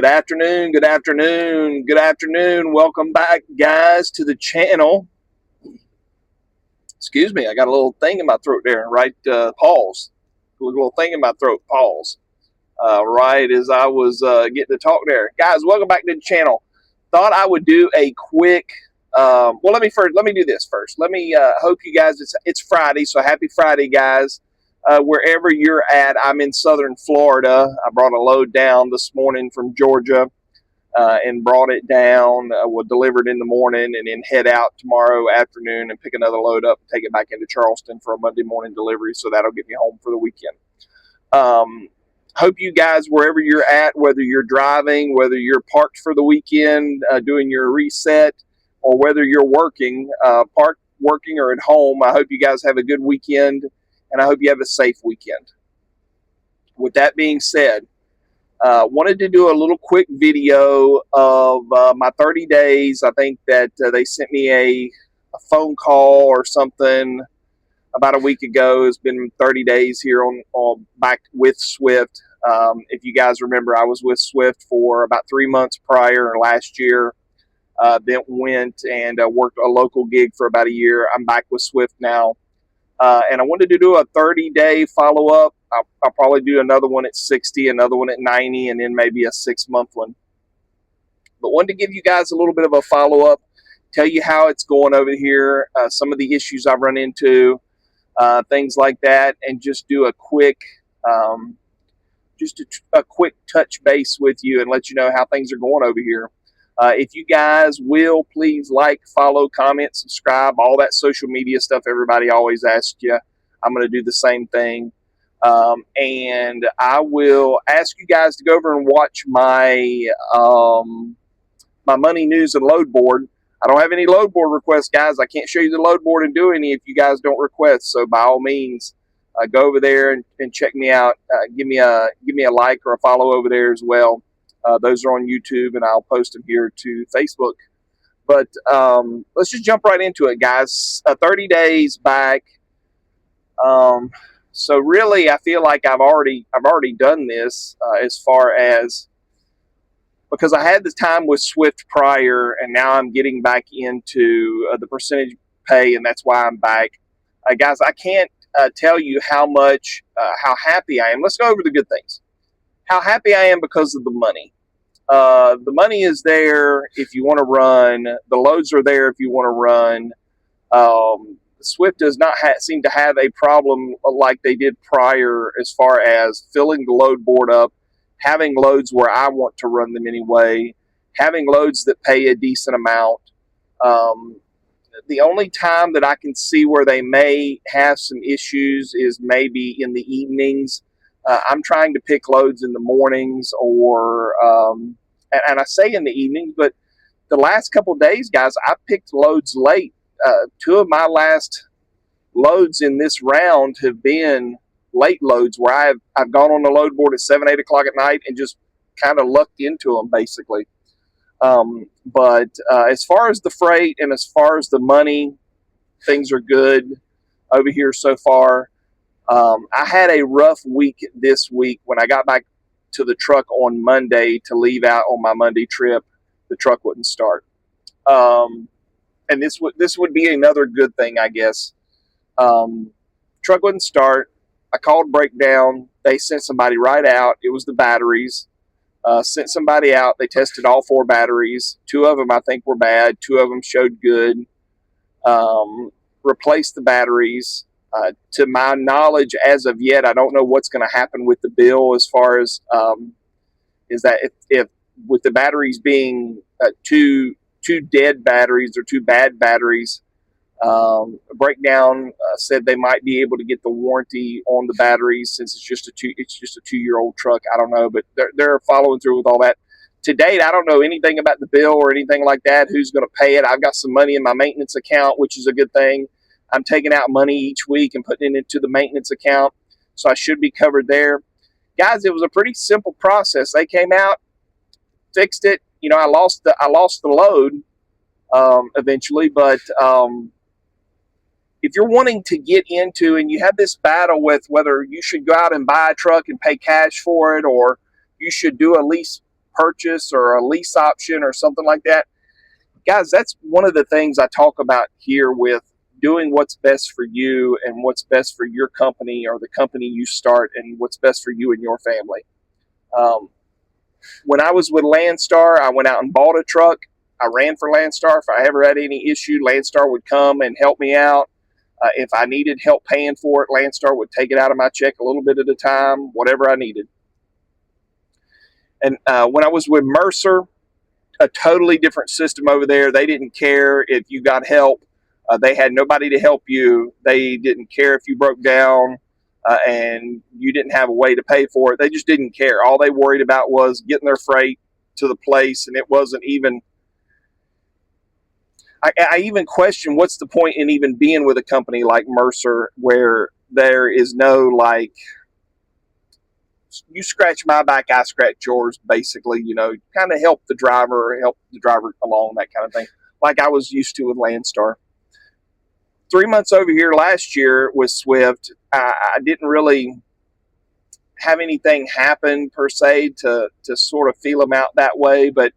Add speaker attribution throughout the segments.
Speaker 1: Good afternoon, good afternoon, good afternoon. Welcome back, guys, to the channel. Excuse me, I got a little thing in my throat there, right? Pause. A little thing in my throat, pause. Right as I was getting to talk there. Guys, welcome back to the channel. Thought I would do a quick, well, let me do this first. Let me, hope you guys, it's Friday, so happy Friday, guys. Wherever you're at, I'm in Southern Florida. I brought a load down this morning from Georgia and brought it down. We'll deliver it in the morning and then head out tomorrow afternoon and pick another load up and take it back into Charleston for a Monday morning delivery. So that'll get me home for the weekend. Hope you guys, wherever you're at, whether you're driving, whether you're parked for the weekend, doing your reset, or whether you're working, working or at home, I hope you guys have a good weekend. And I hope you have a safe weekend. With that being said, wanted to do a little quick video of my 30 days. I think that they sent me a phone call or something about a week ago. It's been 30 days here on back with Swift. If you guys remember, I was with Swift for about 3 months prior last year. Then went and worked a local gig for about a year. I'm back with Swift now. And I wanted to do a 30-day follow-up. I'll probably do another one at 60, another one at 90, and then maybe a 6-month one. But wanted to give you guys a little bit of a follow-up, tell you how it's going over here, some of the issues I've run into, things like that, and just do a quick, a quick touch base with you and let you know how things are going over here. If you guys will, please like, follow, comment, subscribe, all that social media stuff everybody always asks you. I'm going to do the same thing. And I will ask you guys to go over and watch my my money news and load board. I don't have any load board requests, guys. I can't show you the load board and do any if you guys don't request. So by all means, go over there and check me out. Give me a like or a follow over there as well. Those are on YouTube, and I'll post them here to Facebook. But let's just jump right into it, guys. 30 days back. So really, I feel like I've already done this as far as, because I had the time with Swift prior, and now I'm getting back into the percentage pay, and that's why I'm back. Guys, I can't tell you how happy I am. Let's go over the good things. How happy I am because of the money. The money is there if you want to run. The loads are there if you want to run. Swift does not seem to have a problem like they did prior as far as filling the load board up, having loads where I want to run them anyway, having loads that pay a decent amount. The only time that I can see where they may have some issues is maybe in the evenings. I'm trying to pick loads in the mornings, or and I say in the evenings, but the last couple of days, guys, I picked loads late. 2 of my last loads in this round have been late loads where I've gone on the load board at 7, 8 o'clock at night and just kind of lucked into them, basically. But as far as the freight and as far as the money, things are good over here so far. I had a rough week this week. When I got back to the truck on Monday to leave out on my Monday trip, the truck wouldn't start. And this would be another good thing, I guess. Truck wouldn't start. I called breakdown. They sent somebody right out. It was the batteries. Sent somebody out. They tested all 4 batteries. 2 of them I think were bad. 2 of them showed good. Replaced the batteries. To my knowledge, as of yet, I don't know what's going to happen with the bill as far as is that if with the batteries being two dead batteries or 2 bad batteries, breakdown said they might be able to get the warranty on the batteries since it's just a 2-year-old truck. I don't know, but they're following through with all that. To date, I don't know anything about the bill or anything like that. Who's going to pay it? I've got some money in my maintenance account, which is a good thing. I'm taking out money each week and putting it into the maintenance account, so I should be covered there. Guys, it was a pretty simple process. They came out, fixed it. You know, I lost the load eventually, but if you're wanting to get into and you have this battle with whether you should go out and buy a truck and pay cash for it, or you should do a lease purchase or a lease option or something like that. Guys, that's one of the things I talk about here with doing what's best for you and what's best for your company or the company you start and what's best for you and your family. When I was with Landstar, I went out and bought a truck. I ran for Landstar. If I ever had any issue, Landstar would come and help me out. If I needed help paying for it, Landstar would take it out of my check a little bit at a time, whatever I needed. And when I was with Mercer, a totally different system over there. They didn't care if you got help. They had nobody to help you. They didn't care if you broke down and you didn't have a way to pay for it. They just didn't care. All they worried about was getting their freight to the place, and it wasn't even. I even question what's the point in even being with a company like Mercer where there is no like, you scratch my back, I scratch yours, basically, kind of help the driver along, that kind of thing, like I was used to with Landstar. 3 months over here last year with Swift, I didn't really have anything happen per se to sort of feel them out that way, but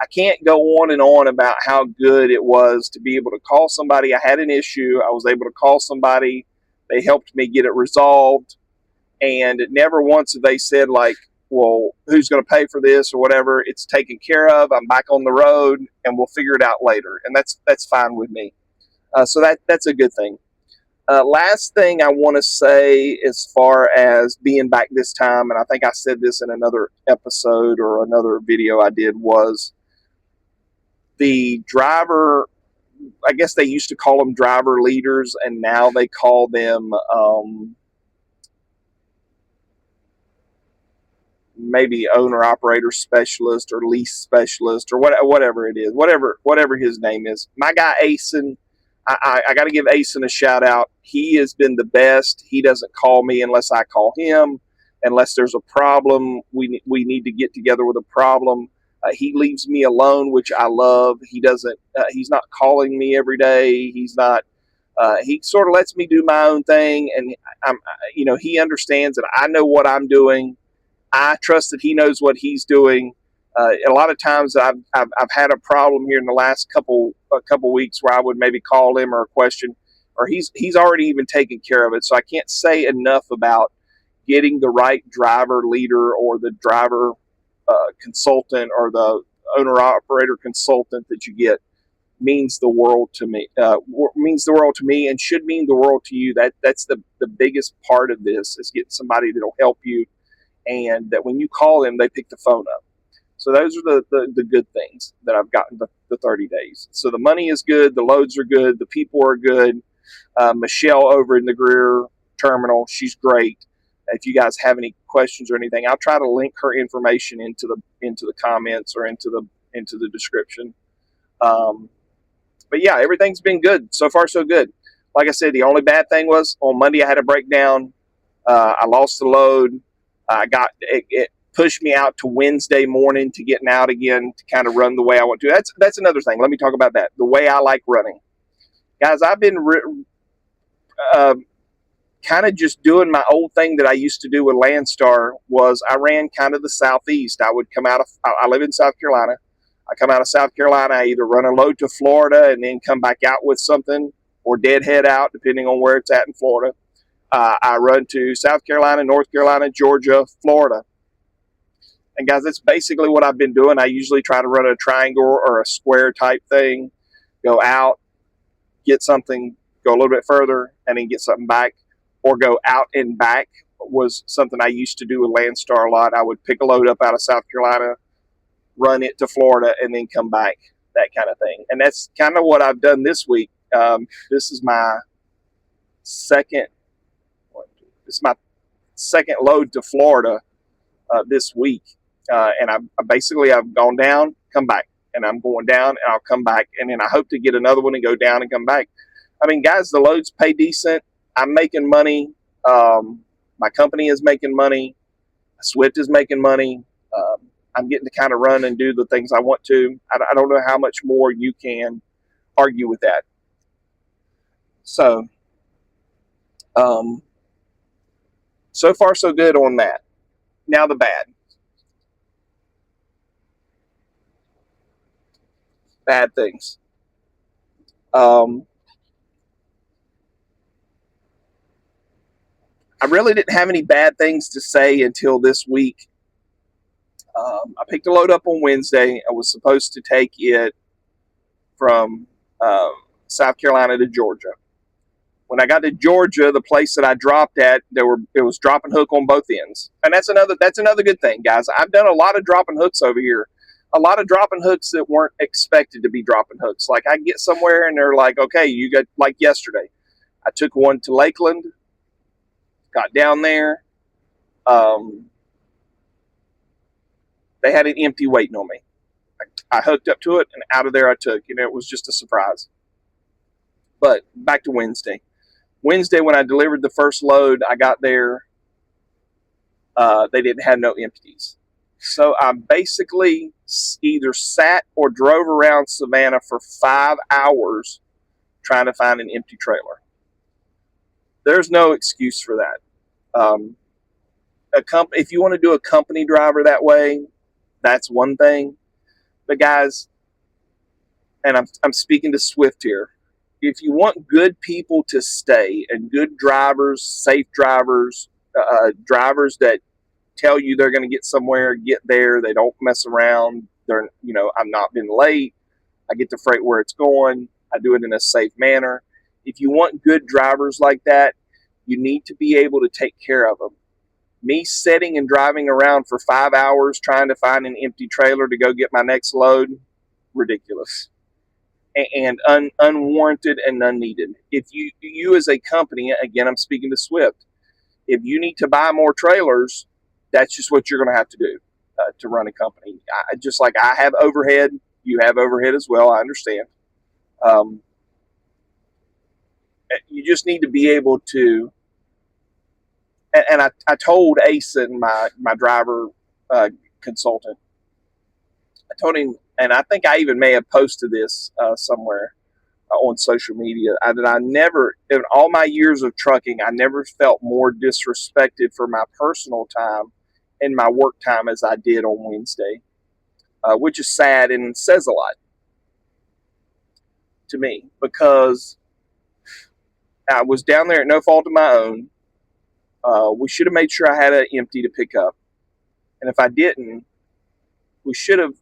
Speaker 1: I can't go on and on about how good it was to be able to call somebody. I had an issue. I was able to call somebody. They helped me get it resolved. And never once have they said like, well, who's going to pay for this or whatever. It's taken care of. I'm back on the road and we'll figure it out later. And that's fine with me. So that's a good thing. Last thing I want to say as far as being back this time, and I think I said this in another episode or another video I did, was the driver, I guess they used to call them driver leaders, and now they call them maybe owner operator specialist or lease specialist or whatever it is, whatever his name is. My guy Asen, I got to give Asen a shout out. He has been the best. He doesn't call me unless I call him, unless there's a problem. We need to get together with a problem. He leaves me alone, which I love. He doesn't. He's not calling me every day. He's not. He sort of lets me do my own thing, and he understands that I know what I'm doing. I trust that he knows what he's doing. A lot of times I've had a problem here in the last couple weeks where I would maybe call him or a question, or he's already even taken care of it. So I can't say enough about getting the right driver leader or the driver consultant or the owner operator consultant that you get means the world to me. And should mean the world to you. That's the biggest part of this, is getting somebody that'll help you, and that when you call them, they pick the phone up. So those are the good things that I've gotten the 30 days. So the money is good, the loads are good, the people are good. Michelle over in the Greer terminal, she's great. If you guys have any questions or anything, I'll try to link her information into the comments or into the description. But yeah, everything's been good so far, so good. Like I said, the only bad thing was on Monday I had a breakdown. I lost the load. It pushed me out to Wednesday morning to getting out again to kind of run the way I want to. That's another thing. Let me talk about that. The way I like running, guys. I've been kind of just doing my old thing that I used to do with Landstar. Was I ran kind of the southeast. I would come out of. I live in South Carolina. I come out of South Carolina. I either run a load to Florida and then come back out with something, or deadhead out, depending on where it's at in Florida. I run to South Carolina, North Carolina, Georgia, Florida. And guys, that's basically what I've been doing. I usually try to run a triangle or a square type thing, go out, get something, go a little bit further, and then get something back, or go out and back was something I used to do with Landstar a lot. I would pick a load up out of South Carolina, run it to Florida, and then come back, that kind of thing. And that's kind of what I've done this week. This is my second load to Florida this week. And I've gone down, come back, and I'm going down, and I'll come back, and then I hope to get another one and go down and come back. I mean, guys, the loads pay decent. I'm making money. My company is making money. Swift is making money. I'm getting to kind of run and do the things I want to. I don't know how much more you can argue with that. So, so far so good on that. Now the bad. bad things. I really didn't have any bad things to say until this week. I picked a load up on Wednesday. I was supposed to take it from um, South Carolina to Georgia. When I got to Georgia, the place that I dropped at, it was drop and hook on both ends, and that's another good thing, guys. I've done a lot of drop and hooks over here, a lot of drop and hooks that weren't expected to be drop and hooks. Like I get somewhere and they're like, okay, you got like yesterday. I took one to Lakeland, got down there. Um, they had an empty waiting on me. I hooked up to it and out of there I took. It was just a surprise. But back to Wednesday. Wednesday, when I delivered the first load, I got there. They didn't have no empties. So I basically either sat or drove around Savannah for 5 hours trying to find an empty trailer. There's no excuse for that. If you want to do a company driver that way, that's one thing. But guys, and I'm speaking to Swift here, if you want good people to stay and good drivers, safe drivers, drivers that tell you they're going to get somewhere, get there, they don't mess around. I've not been late. I get the freight where it's going. I do it in a safe manner. If you want good drivers like that, you need to be able to take care of them. Me sitting and driving around for 5 hours trying to find an empty trailer to go get my next load, ridiculous and unwarranted and unneeded. If you as a company, again, I'm speaking to Swift, if you need to buy more trailers, that's just what you're going to have to do to run a company. Just like I have overhead, you have overhead as well. I understand. You just need to be able to. And I told Asen, my driver consultant, I told him, and I think I even may have posted this somewhere on social media, that I never, in all my years of trucking, I never felt more disrespected for my personal time and my work time as I did on Wednesday, which is sad and says a lot to me because I was down there at no fault of my own. We should have made sure I had an empty to pick up. And if I didn't, we should have.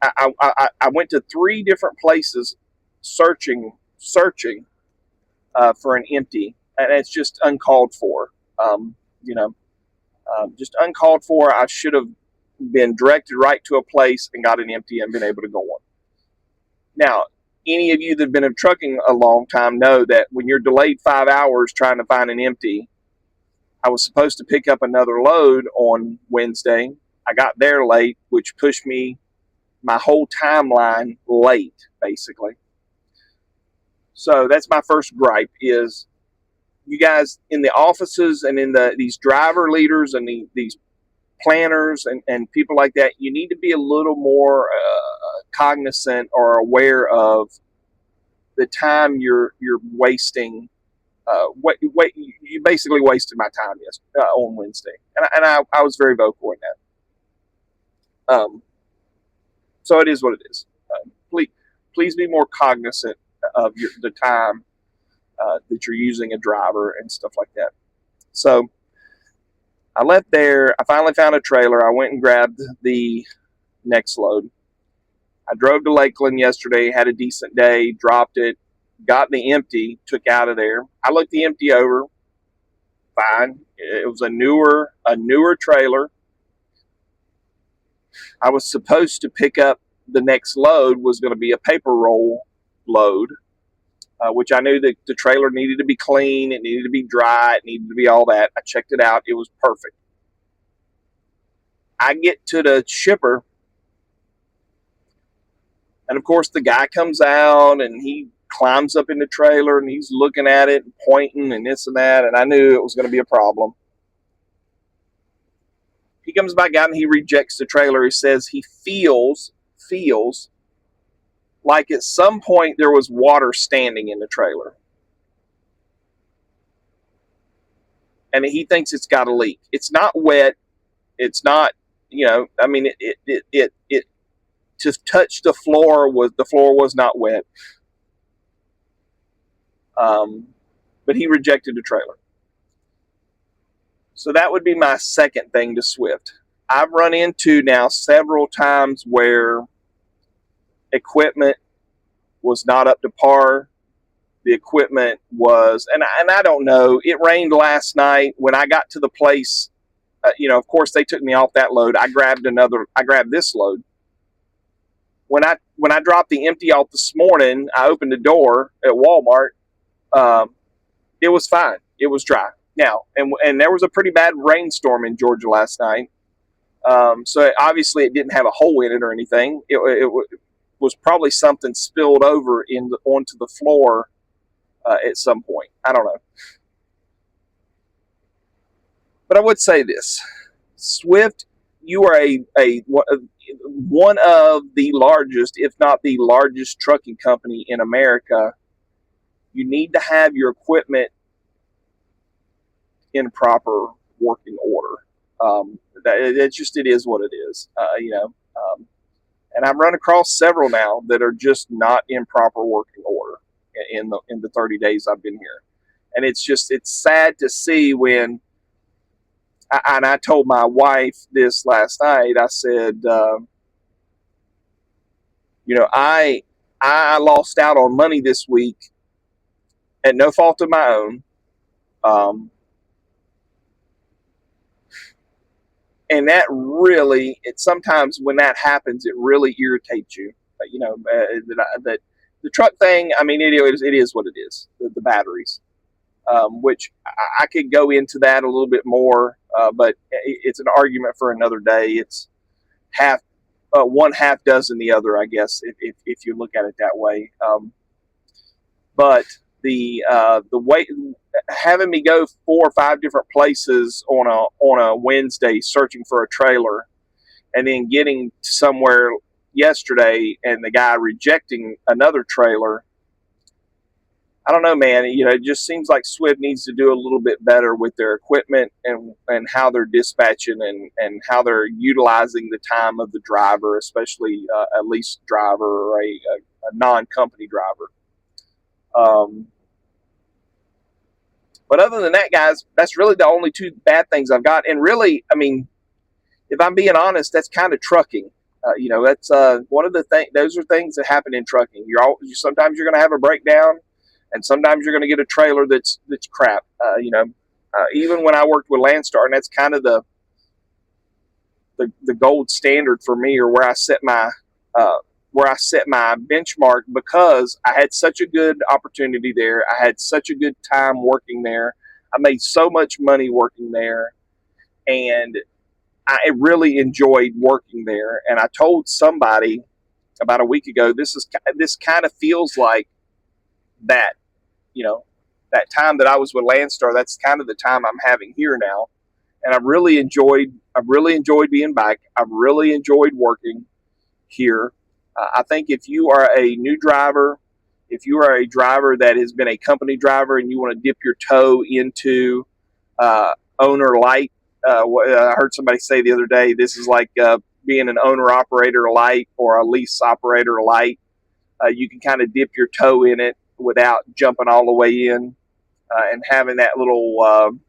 Speaker 1: I went to 3 different places searching for an empty, and it's just uncalled for. Just uncalled for. I should have been directed right to a place and got an empty and been able to go on. Now, any of you that have been in trucking a long time know that when you're delayed 5 hours trying to find an empty, I was supposed to pick up another load on Wednesday. I got there late, which pushed me my whole timeline late, basically. So that's my first gripe is you guys in the offices and in these driver leaders and these planners and people like that, you need to be a little more cognizant or aware of the time you're wasting. You basically wasted my time on Wednesday, and I was very vocal in that. So it is what it is. Please be more cognizant of the time that you're using a driver and stuff like that. So I left there. I finally found a trailer. I went and grabbed the next load. I drove to Lakeland yesterday, had a decent day, dropped it, got the empty, took out of there. I looked the empty over, fine. It was a newer trailer. I was supposed to pick up the next load was going to be a paper roll load, which I knew that the trailer needed to be clean, it needed to be dry, it needed to be all that. I checked it out. It was perfect. I get to the shipper, and of course the guy comes out and he climbs up in the trailer and he's looking at it and pointing and this and that, and I knew it was going to be a problem. He comes back out and he rejects the trailer. He says he feels like at some point there was water standing in the trailer. And he thinks it's got a leak. It's not wet. It's not, I mean, it to touch the floor was not wet. But he rejected the trailer. So that would be my second thing to Swift. I've run into now several times where equipment was not up to par. The equipment was, and I don't know, it rained last night. When I got to the place, of course they took me off that load. I grabbed this load. When I dropped the empty off this morning, I opened the door at Walmart. It was fine. It was dry. Now, and there was a pretty bad rainstorm in Georgia last night. So obviously it didn't have a hole in it or anything. It was probably something spilled over onto the floor at some point. I don't know. But I would say this. Swift, you are one of the largest, if not the largest trucking company in America. You need to have your equipment in proper working order. It is what it is, and I've run across several now that are just not in proper working order in the 30 days I've been here. And it's sad to see when, and I told my wife this last night, I said, I lost out on money this week at no fault of my own. And that really, sometimes when that happens, it really irritates you. That the truck thing, I mean, it is what it is, the batteries, which I could go into that a little bit more, but it's an argument for another day. It's one half dozen the other, I guess, if you look at it that way. But the way, having me go 4 or 5 different places on a Wednesday searching for a trailer, and then getting somewhere yesterday and the guy rejecting another trailer, I don't know, man. It just seems like Swift needs to do a little bit better with their equipment and how they're dispatching and how they're utilizing the time of the driver, especially a lease driver or a non-company driver. But other than that, guys, that's really the only 2 bad things I've got. And really, I mean, if I'm being honest, that's kind of trucking. That's one of the things. Those are things that happen in trucking. Sometimes you're going to have a breakdown, and sometimes you're going to get a trailer that's crap. Even when I worked with Landstar, and that's kind of the gold standard for me, or where I set my benchmark, because I had such a good opportunity there. I had such a good time working there. I made so much money working there, and I really enjoyed working there. And I told somebody about a week ago, this kind of feels like that, that time that I was with Landstar. That's kind of the time I'm having here now. And I've really enjoyed being back. I've really enjoyed working here. I think if you are a new driver, if you are a driver that has been a company driver and you want to dip your toe into owner light, I heard somebody say the other day, this is like being an owner operator light or a lease operator light. You can kind of dip your toe in it without jumping all the way in, and having that little